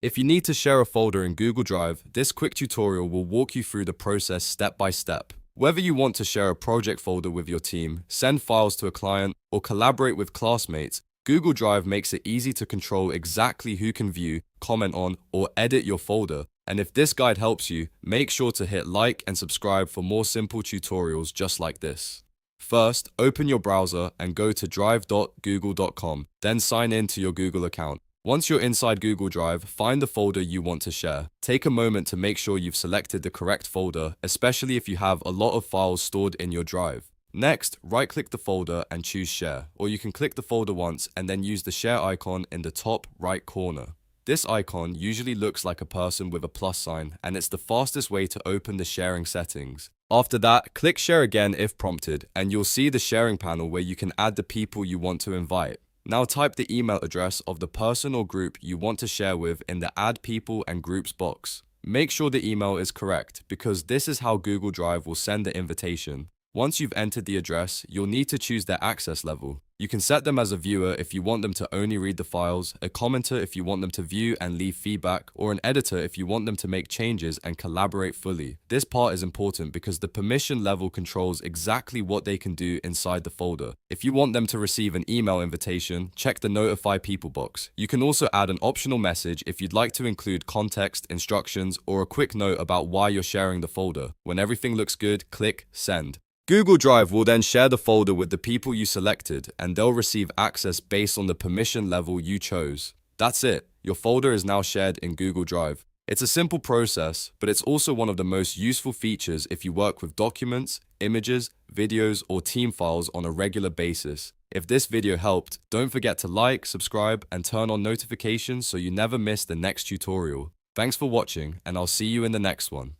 If you need to share a folder in Google Drive, this quick tutorial will walk you through the process step by step. Whether you want to share a project folder with your team, send files to a client, or collaborate with classmates, Google Drive makes it easy to control exactly who can view, comment on, or edit your folder. And if this guide helps you, make sure to hit like and subscribe for more simple tutorials just like this. First, open your browser and go to drive.google.com, then sign in to your Google account. Once you're inside Google Drive, find the folder you want to share. Take a moment to make sure you've selected the correct folder, especially if you have a lot of files stored in your drive. Next, right-click the folder and choose Share, or you can click the folder once and then use the Share icon in the top right corner. This icon usually looks like a person with a plus sign, and it's the fastest way to open the sharing settings. After that, click Share again if prompted, and you'll see the sharing panel where you can add the people you want to invite. Now type the email address of the person or group you want to share with in the Add People and Groups box. Make sure the email is correct, because this is how Google Drive will send the invitation. Once you've entered the address, you'll need to choose their access level. You can set them as a viewer if you want them to only read the files, a commenter if you want them to view and leave feedback, or an editor if you want them to make changes and collaborate fully. This part is important because the permission level controls exactly what they can do inside the folder. If you want them to receive an email invitation, check the Notify People box. You can also add an optional message if you'd like to include context, instructions, or a quick note about why you're sharing the folder. When everything looks good, click Send. Google Drive will then share the folder with the people you selected, and they'll receive access based on the permission level you chose. That's it. Your folder is now shared in Google Drive. It's a simple process, but it's also one of the most useful features if you work with documents, images, videos, or team files on a regular basis. If this video helped, don't forget to like, subscribe, and turn on notifications so you never miss the next tutorial. Thanks for watching, and I'll see you in the next one.